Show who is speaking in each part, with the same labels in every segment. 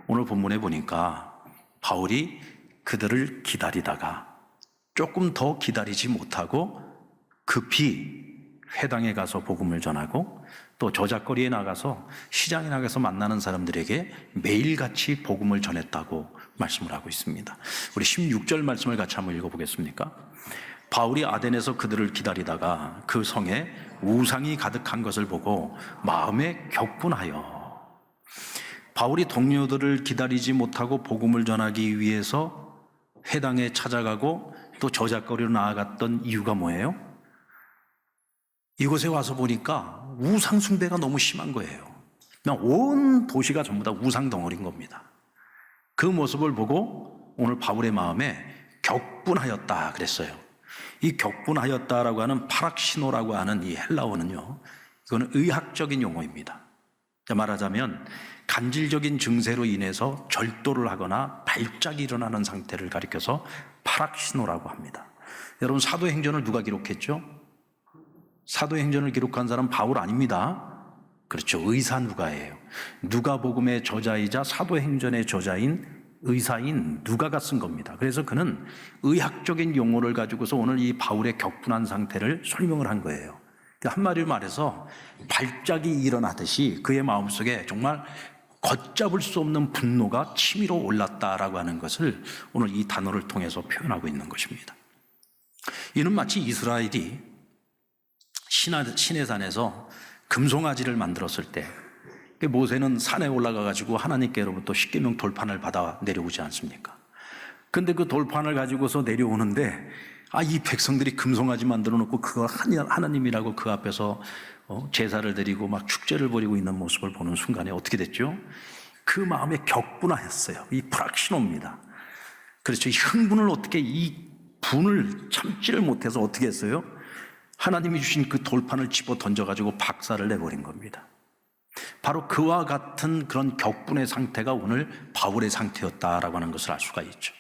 Speaker 1: 오늘 본문에 보니까 바울이 그들을 기다리다가 조금 더 기다리지 못하고 급히 회당에 가서 복음을 전하고 또 저작거리에 나가서 시장에 나가서 만나는 사람들에게 매일같이 복음을 전했다고 말씀을 하고 있습니다. 우리 16절 말씀을 같이 한번 읽어보겠습니까? 바울이 아덴에서 그들을 기다리다가 그 성에 우상이 가득한 것을 보고 마음에 격분하여. 바울이 동료들을 기다리지 못하고 복음을 전하기 위해서 회당에 찾아가고 또 저작거리로 나아갔던 이유가 뭐예요? 이곳에 와서 보니까 우상 숭배가 너무 심한 거예요. 그냥 온 도시가 전부 다 우상 덩어리인 겁니다. 그 모습을 보고 오늘 바울의 마음에 격분하였다 그랬어요. 이 격분하였다라고 하는 파락시노라고 하는 이 헬라어는요, 이거는 의학적인 용어입니다. 말하자면 간질적인 증세로 인해서 절도를 하거나 발작이 일어나는 상태를 가리켜서 파락시노라고 합니다. 여러분, 사도행전을 누가 기록했죠? 사도행전을 기록한 사람 바울 아닙니다. 그렇죠. 의사 누가예요. 누가복음의 저자이자 사도행전의 저자인 의사인 누가가 쓴 겁니다. 그래서 그는 의학적인 용어를 가지고서 오늘 이 바울의 격분한 상태를 설명을 한 거예요. 한마디로 말해서 발작이 일어나듯이 그의 마음속에 정말 걷잡을 수 없는 분노가 치밀어 올랐다라고 하는 것을 오늘 이 단어를 통해서 표현하고 있는 것입니다. 이는 마치 이스라엘이 시내산에서 금송아지를 만들었을 때 모세는 산에 올라가가지고 하나님께로부터 십계명 돌판을 받아 내려오지 않습니까? 근데 그 돌판을 가지고서 내려오는데 이 백성들이 금송아지 만들어 놓고 그거 하나님이라고 그 앞에서 제사를 드리고 막 축제를 벌이고 있는 모습을 보는 순간에 어떻게 됐죠? 그 마음에 격분하였어요. 이 프락시노입니다. 그렇죠. 이 흥분을 어떻게, 이 분을 참지를 못해서 어떻게 했어요? 하나님이 주신 그 돌판을 집어 던져가지고 박살을 내버린 겁니다. 바로 그와 같은 그런 격분의 상태가 오늘 바울의 상태였다라고 하는 것을 알 수가 있죠.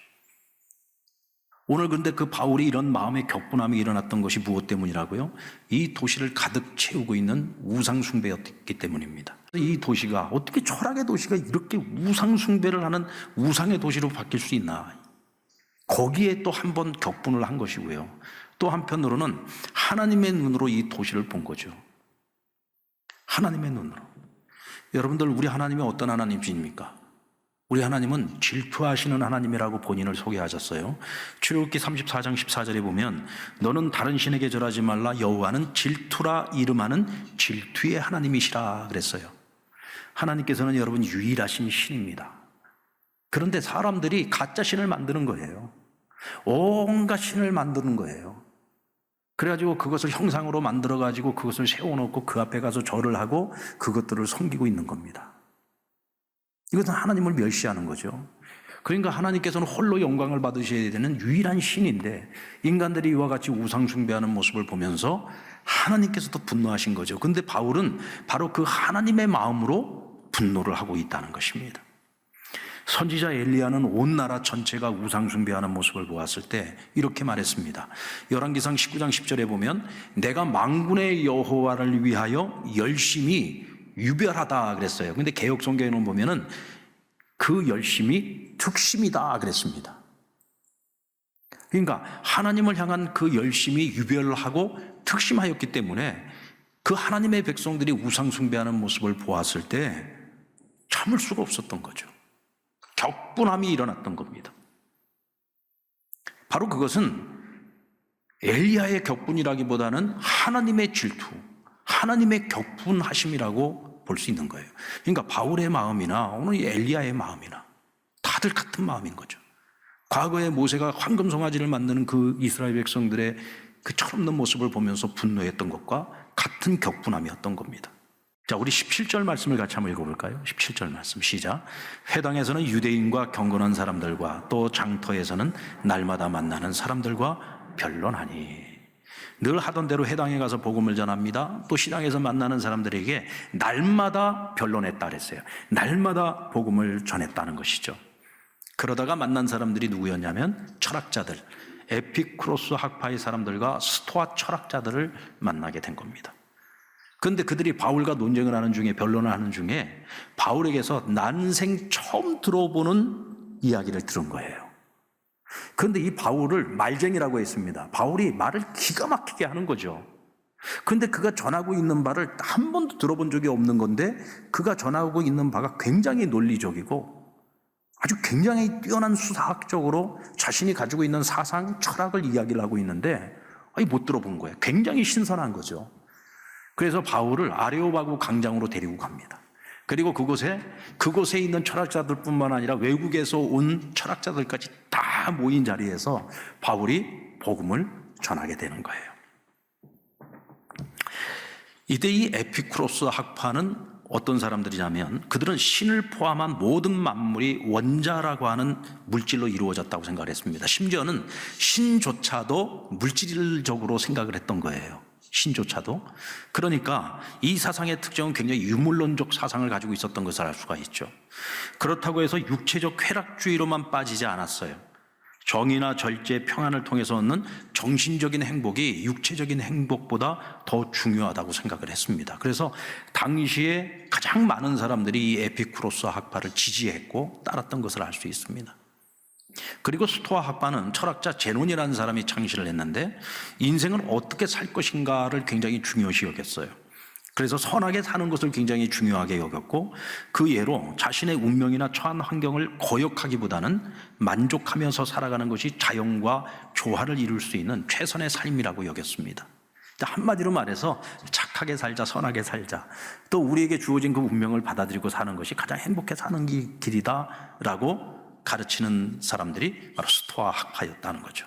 Speaker 1: 오늘 근데 그 바울이 이런 마음의 격분함이 일어났던 것이 무엇 때문이라고요? 이 도시를 가득 채우고 있는 우상 숭배였기 때문입니다. 이 도시가, 어떻게 철학의 도시가 이렇게 우상 숭배를 하는 우상의 도시로 바뀔 수 있나? 거기에 또 한 번 격분을 한 것이고요. 또 한편으로는 하나님의 눈으로 이 도시를 본 거죠. 하나님의 눈으로. 여러분들, 우리 하나님이 어떤 하나님이십니까? 우리 하나님은 질투하시는 하나님이라고 본인을 소개하셨어요. 출애굽기 34장 14절에 보면 너는 다른 신에게 절하지 말라, 여호와는 질투라 이름하는 질투의 하나님이시라 그랬어요. 하나님께서는 여러분 유일하신 신입니다. 그런데 사람들이 가짜 신을 만드는 거예요. 온갖 신을 만드는 거예요. 그래가지고 그것을 형상으로 만들어가지고 그것을 세워놓고 그 앞에 가서 절을 하고 그것들을 섬기고 있는 겁니다. 이것은 하나님을 멸시하는 거죠. 그러니까 하나님께서는 홀로 영광을 받으셔야 되는 유일한 신인데 인간들이 이와 같이 우상 숭배하는 모습을 보면서 하나님께서도 분노하신 거죠. 그런데 바울은 바로 그 하나님의 마음으로 분노를 하고 있다는 것입니다. 선지자 엘리야는 온 나라 전체가 우상 숭배하는 모습을 보았을 때 이렇게 말했습니다. 열왕기상 19장 10절에 보면 내가 만군의 여호와를 위하여 열심히 유별하다 그랬어요. 근데 개역 성경에는 보면은 그 열심이 특심이다 그랬습니다. 그러니까 하나님을 향한 그 열심이 유별하고 특심하였기 때문에 그 하나님의 백성들이 우상 숭배하는 모습을 보았을 때 참을 수가 없었던 거죠. 격분함이 일어났던 겁니다. 바로 그것은 엘리야의 격분이라기보다는 하나님의 질투, 하나님의 격분하심이라고 볼 수 있는 거예요. 그러니까 바울의 마음이나 오늘 엘리야의 마음이나 다들 같은 마음인 거죠. 과거에 모세가 황금송아지를 만드는 그 이스라엘 백성들의 그 철없는 모습을 보면서 분노했던 것과 같은 격분함이었던 겁니다. 자, 우리 17절 말씀을 같이 한번 읽어볼까요? 17절 말씀 시작. 회당에서는 유대인과 경건한 사람들과 또 장터에서는 날마다 만나는 사람들과 변론하니. 늘 하던 대로 회당에 가서 복음을 전합니다. 또 시장에서 만나는 사람들에게 날마다 변론했다 그랬어요. 날마다 복음을 전했다는 것이죠. 그러다가 만난 사람들이 누구였냐면 철학자들, 에피쿠로스 학파의 사람들과 스토아 철학자들을 만나게 된 겁니다. 그런데 그들이 바울과 논쟁을 하는 중에, 변론을 하는 중에 바울에게서 난생 처음 들어보는 이야기를 들은 거예요. 그런데 이 바울을 말쟁이라고 했습니다. 바울이 말을 기가 막히게 하는 거죠. 그런데 그가 전하고 있는 바를 한 번도 들어본 적이 없는 건데 그가 전하고 있는 바가 굉장히 논리적이고 아주 굉장히 뛰어난 수사학적으로 자신이 가지고 있는 사상, 철학을 이야기를 하고 있는데 못 들어본 거예요. 굉장히 신선한 거죠. 그래서 바울을 아레오바구 광장으로 데리고 갑니다. 그리고 그곳에 있는 철학자들뿐만 아니라 외국에서 온 철학자들까지 다 모인 자리에서 바울이 복음을 전하게 되는 거예요. 이때 이 에피쿠로스 학파는 어떤 사람들이냐면 그들은 신을 포함한 모든 만물이 원자라고 하는 물질로 이루어졌다고 생각을 했습니다. 심지어는 신조차도 물질적으로 생각을 했던 거예요. 신조차도. 그러니까 이 사상의 특징은 굉장히 유물론적 사상을 가지고 있었던 것을 알 수가 있죠. 그렇다고 해서 육체적 쾌락주의로만 빠지지 않았어요. 정의나 절제, 평안을 통해서 얻는 정신적인 행복이 육체적인 행복보다 더 중요하다고 생각을 했습니다. 그래서 당시에 가장 많은 사람들이 이 에피쿠로스 학파를 지지했고 따랐던 것을 알 수 있습니다. 그리고 스토아 학파는 철학자 제논이라는 사람이 창시를 했는데 인생을 어떻게 살 것인가를 굉장히 중요시 여겼어요. 그래서 선하게 사는 것을 굉장히 중요하게 여겼고 그 예로 자신의 운명이나 처한 환경을 거역하기보다는 만족하면서 살아가는 것이 자연과 조화를 이룰 수 있는 최선의 삶이라고 여겼습니다. 한마디로 말해서 착하게 살자, 선하게 살자, 또 우리에게 주어진 그 운명을 받아들이고 사는 것이 가장 행복해 사는 길이다라고 가르치는 사람들이 바로 스토아 학파였다는 거죠.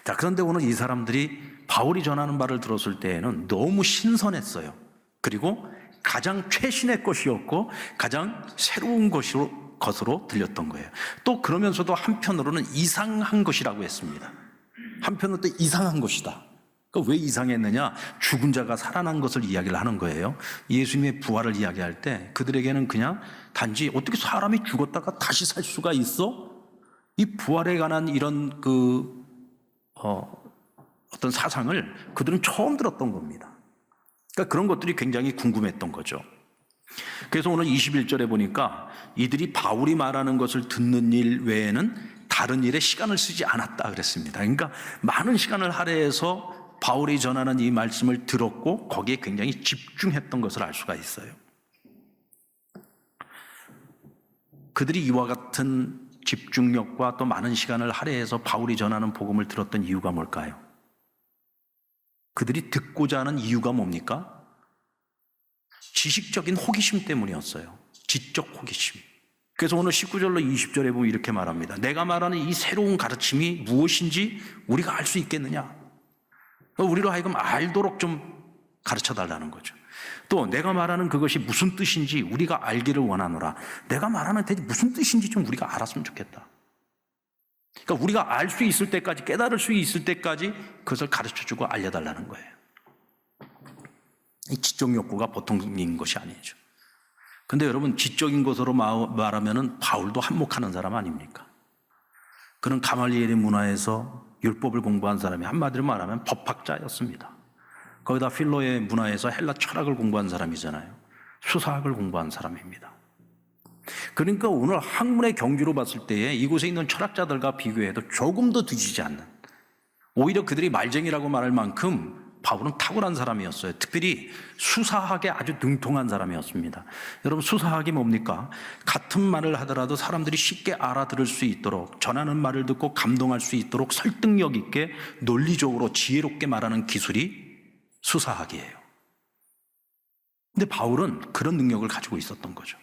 Speaker 1: 자, 그런데 오늘 이 사람들이 바울이 전하는 바를 들었을 때에는 너무 신선했어요. 그리고 가장 최신의 것이었고 가장 새로운 것으로 들렸던 거예요. 또 그러면서도 한편으로는 이상한 것이라고 했습니다. 한편으로 또 이상한 것이다. 그러니까 왜 이상했느냐? 죽은 자가 살아난 것을 이야기를 하는 거예요. 예수님의 부활을 이야기할 때 그들에게는 그냥 단지 어떻게 사람이 죽었다가 다시 살 수가 있어? 이 부활에 관한 이런 어떤 사상을 그들은 처음 들었던 겁니다. 그러니까 그런 것들이 굉장히 궁금했던 거죠. 그래서 오늘 21절에 보니까 이들이 바울이 말하는 것을 듣는 일 외에는 다른 일에 시간을 쓰지 않았다 그랬습니다. 그러니까 많은 시간을 할애해서 바울이 전하는 이 말씀을 들었고 거기에 굉장히 집중했던 것을 알 수가 있어요. 그들이 이와 같은 집중력과 또 많은 시간을 할애해서 바울이 전하는 복음을 들었던 이유가 뭘까요? 그들이 듣고자 하는 이유가 뭡니까? 지식적인 호기심 때문이었어요. 지적 호기심. 그래서 오늘 19절로 20절에 보면 이렇게 말합니다. 내가 말하는 이 새로운 가르침이 무엇인지 우리가 알 수 있겠느냐? 우리로 하여금 알도록 좀 가르쳐 달라는 거죠. 또 내가 말하는 그것이 무슨 뜻인지 우리가 알기를 원하노라. 내가 말하는 대체 무슨 뜻인지 좀 우리가 알았으면 좋겠다. 그러니까 우리가 알 수 있을 때까지, 깨달을 수 있을 때까지 그것을 가르쳐주고 알려달라는 거예요. 이 지적 욕구가 보통인 것이 아니죠. 근데 여러분, 지적인 것으로 말하면은 바울도 한몫하는 사람 아닙니까? 그는 가말리엘의 문화에서 율법을 공부한 사람이, 한마디로 말하면 법학자였습니다. 거기다 필로의 문화에서 헬라 철학을 공부한 사람이잖아요. 수사학을 공부한 사람입니다. 그러니까 오늘 학문의 경지로 봤을 때에 이곳에 있는 철학자들과 비교해도 조금 더 뒤지지 않는, 오히려 그들이 말쟁이라고 말할 만큼 바울은 탁월한 사람이었어요. 특별히 수사학에 아주 능통한 사람이었습니다. 여러분, 수사학이 뭡니까? 같은 말을 하더라도 사람들이 쉽게 알아들을 수 있도록, 전하는 말을 듣고 감동할 수 있도록 설득력 있게 논리적으로 지혜롭게 말하는 기술이 수사학이에요. 근데 바울은 그런 능력을 가지고 있었던 거죠.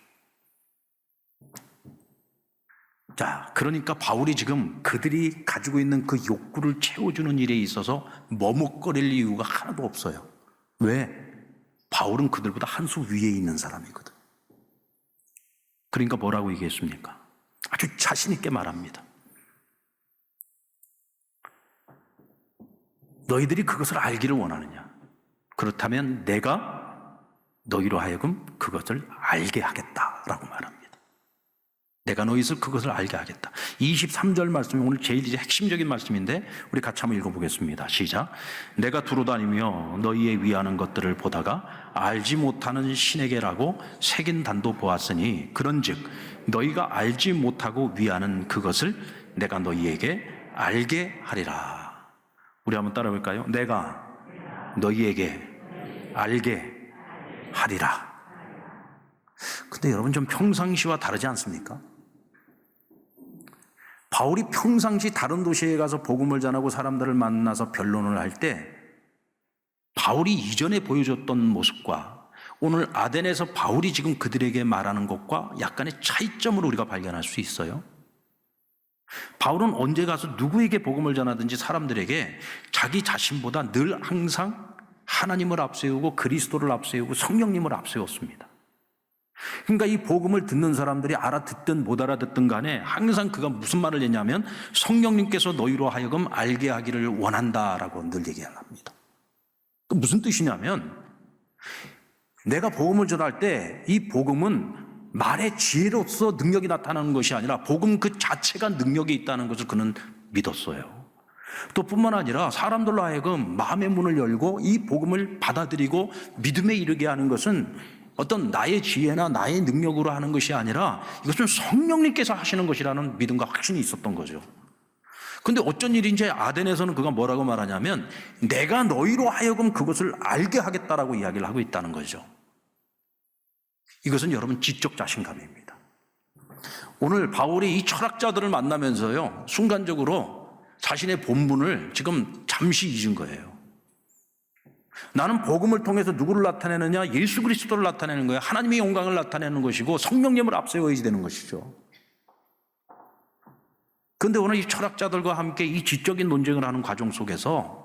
Speaker 1: 자, 그러니까 바울이 지금 그들이 가지고 있는 그 욕구를 채워주는 일에 있어서 머뭇거릴 이유가 하나도 없어요. 왜? 바울은 그들보다 한 수 위에 있는 사람이거든. 그러니까 뭐라고 얘기했습니까? 아주 자신 있게 말합니다. 너희들이 그것을 알기를 원하느냐? 그렇다면 내가 너희로 하여금 그것을 알게 하겠다라고 말합니다. 내가 너희를 그것을 알게 하겠다. 23절 말씀이 오늘 제일 이제 핵심적인 말씀인데 우리 같이 한번 읽어보겠습니다. 시작. 내가 두루다니며 너희의 위하는 것들을 보다가 알지 못하는 신에게라고 새긴 단도 보았으니 그런즉 너희가 알지 못하고 위하는 그것을 내가 너희에게 알게 하리라. 우리 한번 따라 볼까요? 내가 너희에게 알게 하리라. 근데 여러분 좀 평상시와 다르지 않습니까? 바울이 평상시 다른 도시에 가서 복음을 전하고 사람들을 만나서 변론을 할 때 바울이 이전에 보여줬던 모습과 오늘 아덴에서 바울이 지금 그들에게 말하는 것과 약간의 차이점을 우리가 발견할 수 있어요. 바울은 언제 가서 누구에게 복음을 전하든지 사람들에게 자기 자신보다 늘 항상 하나님을 앞세우고 그리스도를 앞세우고 성령님을 앞세웠습니다. 그러니까 이 복음을 듣는 사람들이 알아듣든 못 알아듣든 간에 항상 그가 무슨 말을 했냐면 성령님께서 너희로 하여금 알게 하기를 원한다라고 늘 얘기합니다. 무슨 뜻이냐면 내가 복음을 전할 때 이 복음은 말의 지혜로서 능력이 나타나는 것이 아니라 복음 그 자체가 능력이 있다는 것을 그는 믿었어요. 또 뿐만 아니라 사람들로 하여금 마음의 문을 열고 이 복음을 받아들이고 믿음에 이르게 하는 것은 어떤 나의 지혜나 나의 능력으로 하는 것이 아니라 이것은 성령님께서 하시는 것이라는 믿음과 확신이 있었던 거죠. 근데 어쩐 일인지 아덴에서는 그가 뭐라고 말하냐면 내가 너희로 하여금 그것을 알게 하겠다라고 이야기를 하고 있다는 거죠. 이것은 여러분 지적 자신감입니다. 오늘 바울이 이 철학자들을 만나면서요 순간적으로 자신의 본분을 지금 잠시 잊은 거예요. 나는 복음을 통해서 누구를 나타내느냐? 예수 그리스도를 나타내는 거예요. 하나님의 영광을 나타내는 것이고 성령님을 앞세워야 되는 것이죠. 그런데 오늘 이 철학자들과 함께 이 지적인 논쟁을 하는 과정 속에서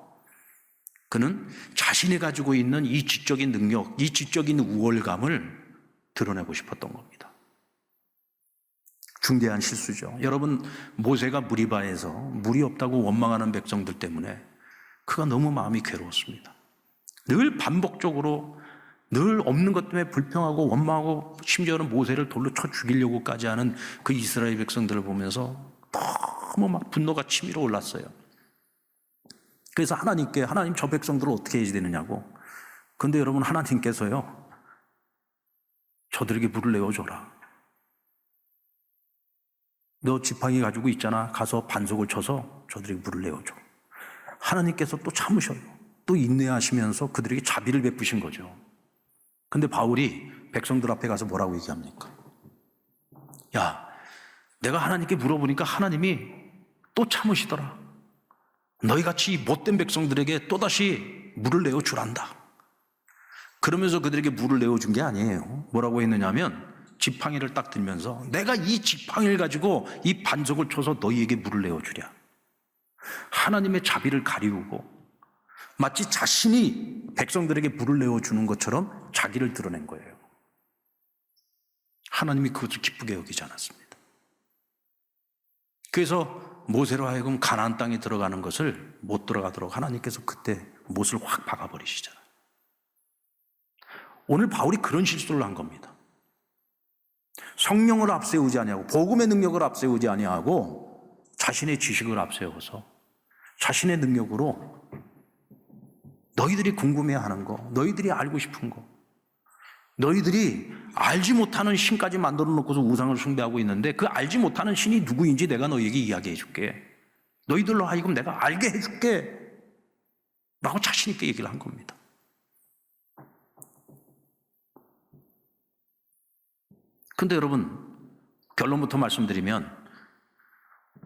Speaker 1: 그는 자신이 가지고 있는 이 지적인 능력, 이 지적인 우월감을 드러내고 싶었던 겁니다. 중대한 실수죠. 여러분, 모세가 무리바에서 물이 없다고 원망하는 백성들 때문에 그가 너무 마음이 괴로웠습니다. 늘 반복적으로 늘 없는 것 때문에 불평하고 원망하고 심지어는 모세를 돌로 쳐 죽이려고까지 하는 그 이스라엘 백성들을 보면서 너무 막 분노가 치밀어 올랐어요. 그래서 하나님께 하나님 저 백성들을 어떻게 해야 되느냐고. 그런데 여러분 하나님께서요 저들에게 물을 내어줘라. 너 지팡이 가지고 있잖아. 가서 반석을 쳐서 저들에게 물을 내어줘. 하나님께서 또 참으셔요. 또 인내하시면서 그들에게 자비를 베푸신 거죠. 근데 바울이 백성들 앞에 가서 뭐라고 얘기합니까? 야, 내가 하나님께 물어보니까 하나님이 또 참으시더라. 너희같이 못된 백성들에게 또다시 물을 내어주란다. 그러면서 그들에게 물을 내어준 게 아니에요. 뭐라고 했느냐면 지팡이를 딱 들면서 내가 이 지팡이를 가지고 이 반석을 쳐서 너희에게 물을 내어주랴. 하나님의 자비를 가리우고 마치 자신이 백성들에게 물을 내어주는 것처럼 자기를 드러낸 거예요. 하나님이 그것을 기쁘게 여기지 않았습니다. 그래서 모세로 하여금 가나안 땅에 들어가는 것을 못 들어가도록 하나님께서 그때 못을 확 박아버리시잖아요. 오늘 바울이 그런 실수를 한 겁니다. 성령을 앞세우지 아니하고 복음의 능력을 앞세우지 아니하고 자신의 지식을 앞세워서 자신의 능력으로 너희들이 궁금해하는 거, 너희들이 알고 싶은 거, 너희들이 알지 못하는 신까지 만들어 놓고서 우상을 숭배하고 있는데 그 알지 못하는 신이 누구인지 내가 너희에게 이야기해 줄게. 너희들로 하여금 내가 알게 해줄게. 라고 자신 있게 얘기를 한 겁니다. 근데 여러분, 결론부터 말씀드리면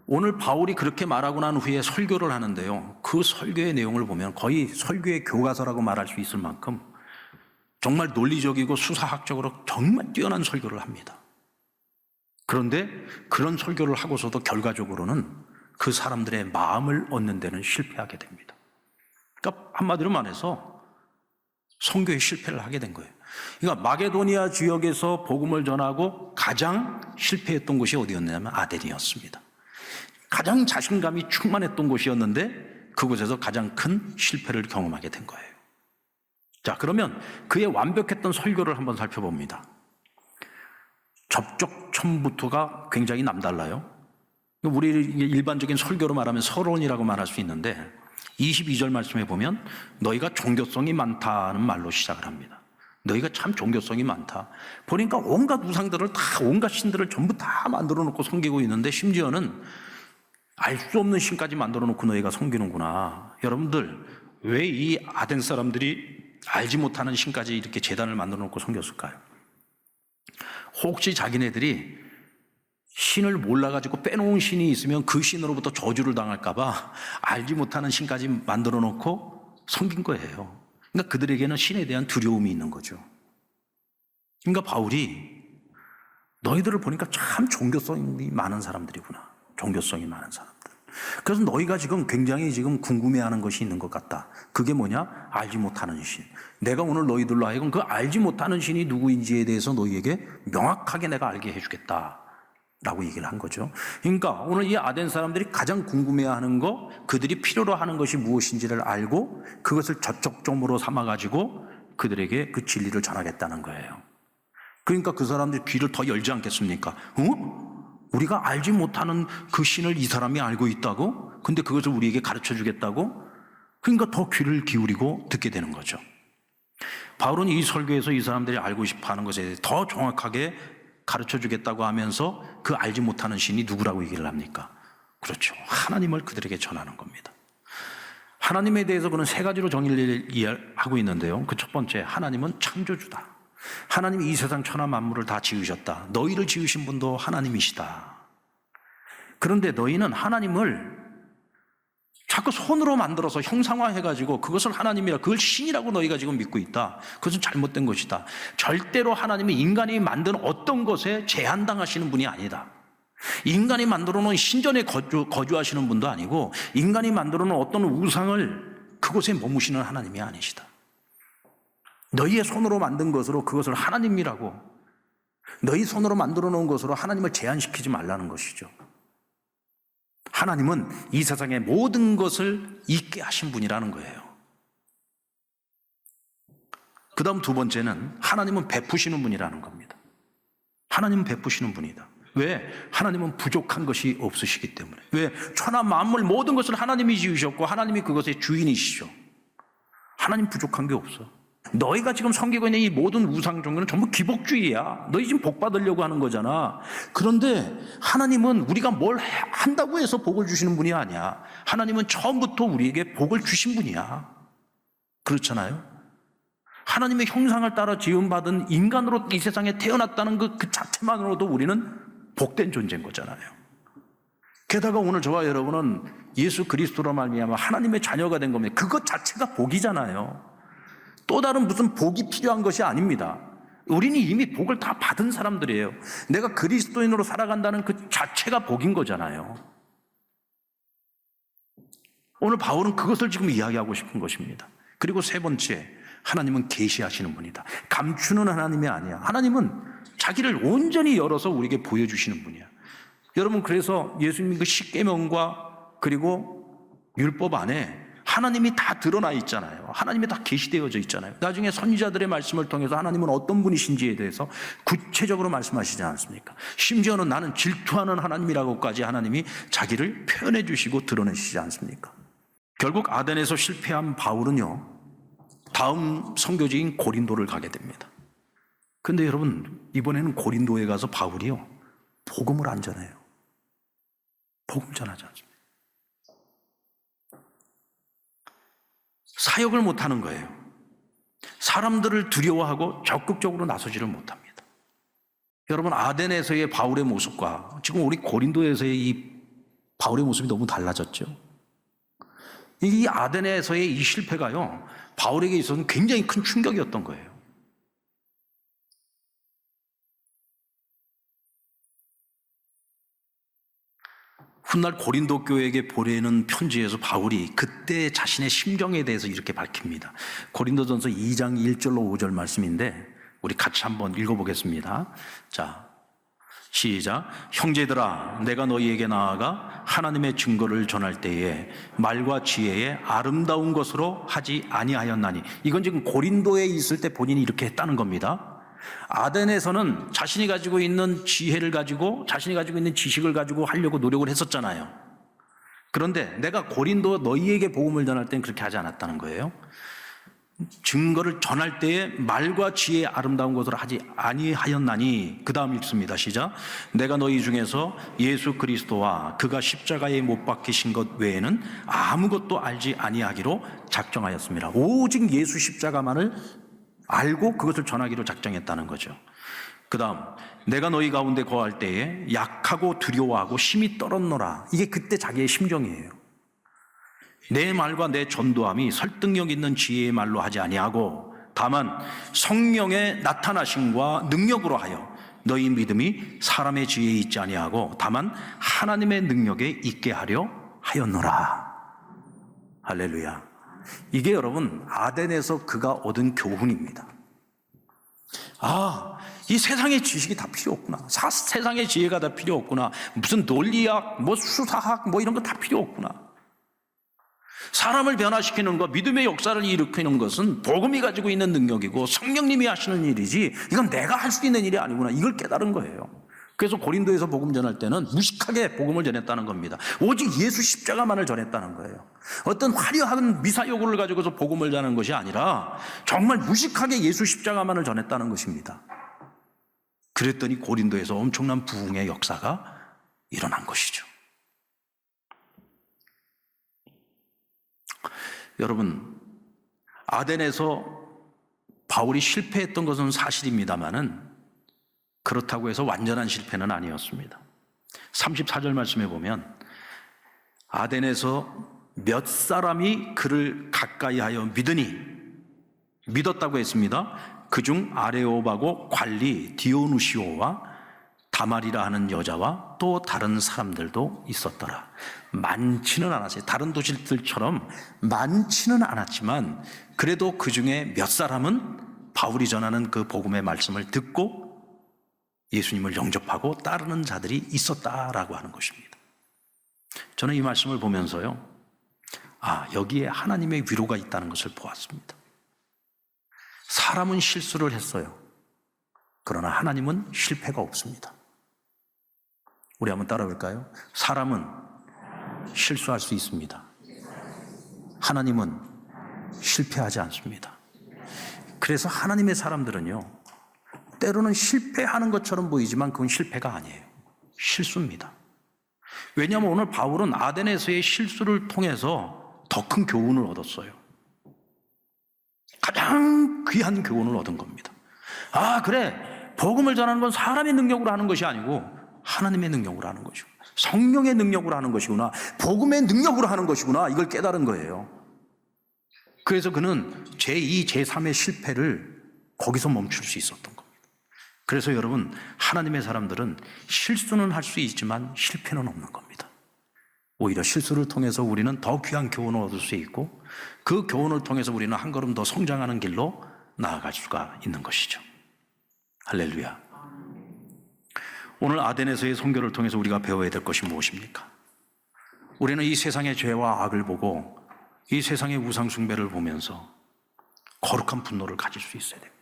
Speaker 1: 오늘 바울이 그렇게 말하고 난 후에 설교를 하는데요. 그 설교의 내용을 보면 거의 설교의 교과서라고 말할 수 있을 만큼 정말 논리적이고 수사학적으로 정말 뛰어난 설교를 합니다. 그런데 그런 설교를 하고서도 결과적으로는 그 사람들의 마음을 얻는 데는 실패하게 됩니다. 그러니까 한마디로 말해서 선교에 실패를 하게 된 거예요. 그러니까 마게도니아 지역에서 복음을 전하고 가장 실패했던 곳이 어디였냐면 아덴이었습니다. 가장 자신감이 충만했던 곳이었는데 그곳에서 가장 큰 실패를 경험하게 된 거예요. 자, 그러면 그의 완벽했던 설교를 한번 살펴봅니다. 접촉점부터가 굉장히 남달라요. 우리 일반적인 설교로 말하면 서론이라고 말할 수 있는데 22절 말씀에 보면 너희가 종교성이 많다는 말로 시작을 합니다. 너희가 참 종교성이 많다. 보니까 온갖 우상들을 다, 온갖 신들을 전부 다 만들어 놓고 섬기고 있는데 심지어는 알 수 없는 신까지 만들어 놓고 너희가 섬기는구나. 여러분들, 왜 이 아덴 사람들이 알지 못하는 신까지 이렇게 제단을 만들어 놓고 섬겼을까요? 혹시 자기네들이 신을 몰라가지고 빼놓은 신이 있으면 그 신으로부터 저주를 당할까봐 알지 못하는 신까지 만들어 놓고 섬긴 거예요. 그러니까 그들에게는 신에 대한 두려움이 있는 거죠. 그러니까 바울이 너희들을 보니까 참 종교성이 많은 사람들이구나. 종교성이 많은 사람들. 그래서 너희가 지금 굉장히 지금 궁금해하는 것이 있는 것 같다. 그게 뭐냐? 알지 못하는 신. 내가 오늘 너희들로 하여금 그 알지 못하는 신이 누구인지에 대해서 너희에게 명확하게 내가 알게 해주겠다 라고 얘기를 한 거죠. 그러니까 오늘 이 아덴 사람들이 가장 궁금해하는 거, 그들이 필요로 하는 것이 무엇인지를 알고 그것을 저촉점으로 삼아가지고 그들에게 그 진리를 전하겠다는 거예요. 그러니까 그 사람들이 귀를 더 열지 않겠습니까? 우리가 알지 못하는 그 신을 이 사람이 알고 있다고? 근데 그것을 우리에게 가르쳐 주겠다고? 그러니까 더 귀를 기울이고 듣게 되는 거죠. 바울은 이 설교에서 이 사람들이 알고 싶어 하는 것에 대해 더 정확하게 가르쳐 주겠다고 하면서 그 알지 못하는 신이 누구라고 얘기를 합니까? 그렇죠. 하나님을 그들에게 전하는 겁니다. 하나님에 대해서 그는 세 가지로 정의를 이해하고 있는데요. 그 첫 번째, 하나님은 창조주다. 하나님이 이 세상 천하 만물을 다 지으셨다. 너희를 지으신 분도 하나님이시다. 그런데 너희는 하나님을 자꾸 손으로 만들어서 형상화해가지고 그것을 하나님이라, 그걸 신이라고 너희가 지금 믿고 있다. 그것은 잘못된 것이다. 절대로 하나님이 인간이 만든 어떤 것에 제한당하시는 분이 아니다. 인간이 만들어 놓은 신전에 거주하시는 분도 아니고 인간이 만들어 놓은 어떤 우상을 그곳에 머무시는 하나님이 아니시다. 너희의 손으로 만든 것으로 그것을 하나님이라고, 너희 손으로 만들어 놓은 것으로 하나님을 제한시키지 말라는 것이죠. 하나님은 이 세상의 모든 것을 있게 하신 분이라는 거예요. 그 다음 두 번째는 하나님은 베푸시는 분이라는 겁니다. 하나님은 베푸시는 분이다. 왜? 하나님은 부족한 것이 없으시기 때문에. 왜? 천하 만물 모든 것을 하나님이 지으셨고 하나님이 그것의 주인이시죠. 하나님 부족한 게 없어. 너희가 지금 섬기고 있는 이 모든 우상 종교는 전부 기복주의야. 너희 지금 복 받으려고 하는 거잖아. 그런데 하나님은 우리가 뭘 한다고 해서 복을 주시는 분이 아니야. 하나님은 처음부터 우리에게 복을 주신 분이야. 그렇잖아요. 하나님의 형상을 따라 지음받은 인간으로 이 세상에 태어났다는 그 자체만으로도 우리는 복된 존재인 거잖아요. 게다가 오늘 저와 여러분은 예수 그리스도로 말미암아 하나님의 자녀가 된 겁니다. 그것 자체가 복이잖아요. 또 다른 무슨 복이 필요한 것이 아닙니다. 우리는 이미 복을 다 받은 사람들이에요. 내가 그리스도인으로 살아간다는 그 자체가 복인 거잖아요. 오늘 바울은 그것을 지금 이야기하고 싶은 것입니다. 그리고 세 번째, 하나님은 계시하시는 분이다. 감추는 하나님이 아니야. 하나님은 자기를 온전히 열어서 우리에게 보여주시는 분이야. 여러분, 그래서 예수님 그 십계명과 그리고 율법 안에 하나님이 다 드러나 있잖아요. 하나님이 다 계시되어져 있잖아요. 나중에 선지자들의 말씀을 통해서 하나님은 어떤 분이신지에 대해서 구체적으로 말씀하시지 않습니까? 심지어는 나는 질투하는 하나님이라고까지 하나님이 자기를 표현해 주시고 드러내시지 않습니까? 결국 아덴에서 실패한 바울은요, 다음 선교지인 고린도를 가게 됩니다. 근데 여러분, 이번에는 고린도에 가서 바울이요, 복음을 안 전해요. 복음 전하지 않습니다. 사역을 못하는 거예요. 사람들을 두려워하고 적극적으로 나서지를 못합니다. 여러분, 아덴에서의 바울의 모습과 지금 우리 고린도에서의 이 바울의 모습이 너무 달라졌죠. 이 아덴에서의 이 실패가요, 바울에게 있어서는 굉장히 큰 충격이었던 거예요. 훗날 고린도 교회에게 보내는 편지에서 바울이 그때 자신의 심정에 대해서 이렇게 밝힙니다. 고린도전서 2장 1절로 5절 말씀인데 우리 같이 한번 읽어보겠습니다. 자, 시작. 형제들아, 내가 너희에게 나아가 하나님의 증거를 전할 때에 말과 지혜에 아름다운 것으로 하지 아니하였나니. 이건 지금 고린도에 있을 때 본인이 이렇게 했다는 겁니다. 아덴에서는 자신이 가지고 있는 지혜를 가지고 자신이 가지고 있는 지식을 가지고 하려고 노력을 했었잖아요. 그런데 내가 고린도 너희에게 복음을 전할 땐 그렇게 하지 않았다는 거예요. 증거를 전할 때에 말과 지혜의 아름다운 것을 하지 아니하였나니, 그 다음 읽습니다. 시작. 내가 너희 중에서 예수 그리스도와 그가 십자가에 못 박히신 것 외에는 아무것도 알지 아니하기로 작정하였습니다. 오직 예수 십자가만을 알고 그것을 전하기로 작정했다는 거죠. 그 다음, 내가 너희 가운데 거할 때에 약하고 두려워하고 심히 떨었노라. 이게 그때 자기의 심정이에요. 내 말과 내 전도함이 설득력 있는 지혜의 말로 하지 아니하고 다만 성령의 나타나심과 능력으로 하여 너희 믿음이 사람의 지혜에 있지 아니하고 다만 하나님의 능력에 있게 하려 하였노라. 할렐루야. 이게 여러분 아덴에서 그가 얻은 교훈입니다. 이 세상의 지식이 다 필요 없구나. 세상의 지혜가 다 필요 없구나. 무슨 논리학, 수사학 이런 거 다 필요 없구나. 사람을 변화시키는 것, 믿음의 역사를 일으키는 것은 복음이 가지고 있는 능력이고 성령님이 하시는 일이지 이건 내가 할 수 있는 일이 아니구나. 이걸 깨달은 거예요. 그래서 고린도에서 복음 전할 때는 무식하게 복음을 전했다는 겁니다. 오직 예수 십자가만을 전했다는 거예요. 어떤 화려한 미사여구를 가지고서 복음을 전하는 것이 아니라 정말 무식하게 예수 십자가만을 전했다는 것입니다. 그랬더니 고린도에서 엄청난 부흥의 역사가 일어난 것이죠. 여러분, 아덴에서 바울이 실패했던 것은 사실입니다만은 그렇다고 해서 완전한 실패는 아니었습니다. 34절 말씀에 보면 아덴에서 몇 사람이 그를 가까이 하여 믿었다고 했습니다. 그중 아레오바고 관리 디오누시오와 다말이라 하는 여자와 또 다른 사람들도 있었더라. 많지는 않았어요. 다른 도시들처럼 많지는 않았지만 그래도 그 중에 몇 사람은 바울이 전하는 그 복음의 말씀을 듣고 예수님을 영접하고 따르는 자들이 있었다라고 하는 것입니다. 저는 이 말씀을 보면서요, 여기에 하나님의 위로가 있다는 것을 보았습니다. 사람은 실수를 했어요. 그러나 하나님은 실패가 없습니다. 우리 한번 따라 볼까요? 사람은 실수할 수 있습니다. 하나님은 실패하지 않습니다. 그래서 하나님의 사람들은요, 때로는 실패하는 것처럼 보이지만 그건 실패가 아니에요. 실수입니다. 왜냐하면 오늘 바울은 아덴에서의 실수를 통해서 더 큰 교훈을 얻었어요. 가장 귀한 교훈을 얻은 겁니다. 그래, 복음을 전하는 건 사람의 능력으로 하는 것이 아니고 하나님의 능력으로 하는 것이고 성령의 능력으로 하는 것이구나, 복음의 능력으로 하는 것이구나, 이걸 깨달은 거예요. 그래서 그는 제2, 제3의 실패를 거기서 멈출 수 있었던 겁니다. 그래서 여러분, 하나님의 사람들은 실수는 할 수 있지만 실패는 없는 겁니다. 오히려 실수를 통해서 우리는 더 귀한 교훈을 얻을 수 있고 그 교훈을 통해서 우리는 한 걸음 더 성장하는 길로 나아갈 수가 있는 것이죠. 할렐루야. 오늘 아덴에서의 선교를 통해서 우리가 배워야 될 것이 무엇입니까? 우리는 이 세상의 죄와 악을 보고 이 세상의 우상 숭배를 보면서 거룩한 분노를 가질 수 있어야 됩니다.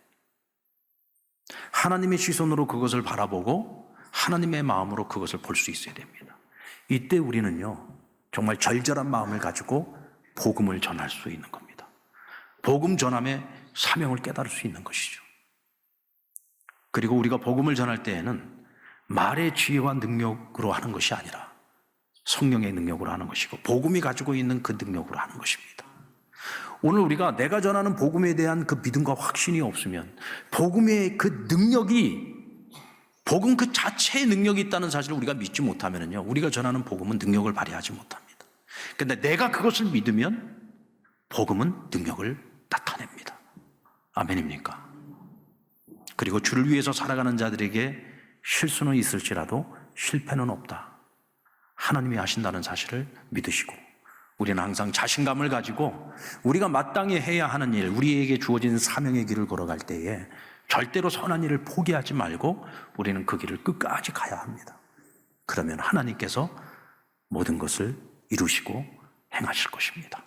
Speaker 1: 하나님의 시선으로 그것을 바라보고 하나님의 마음으로 그것을 볼 수 있어야 됩니다. 이때 우리는요, 정말 절절한 마음을 가지고 복음을 전할 수 있는 겁니다. 복음 전함의 사명을 깨달을 수 있는 것이죠. 그리고 우리가 복음을 전할 때에는 말의 지혜와 능력으로 하는 것이 아니라 성령의 능력으로 하는 것이고 복음이 가지고 있는 그 능력으로 하는 것입니다. 오늘 우리가 내가 전하는 복음에 대한 그 믿음과 확신이 없으면 복음의 그 능력이, 복음 그 자체의 능력이 있다는 사실을 우리가 믿지 못하면요, 우리가 전하는 복음은 능력을 발휘하지 못합니다. 그런데 내가 그것을 믿으면 복음은 능력을 나타냅니다. 아멘입니까? 그리고 주를 위해서 살아가는 자들에게 실수는 있을지라도 실패는 없다. 하나님이 하신다는 사실을 믿으시고 우리는 항상 자신감을 가지고 우리가 마땅히 해야 하는 일, 우리에게 주어진 사명의 길을 걸어갈 때에 절대로 선한 일을 포기하지 말고 우리는 그 길을 끝까지 가야 합니다. 그러면 하나님께서 모든 것을 이루시고 행하실 것입니다.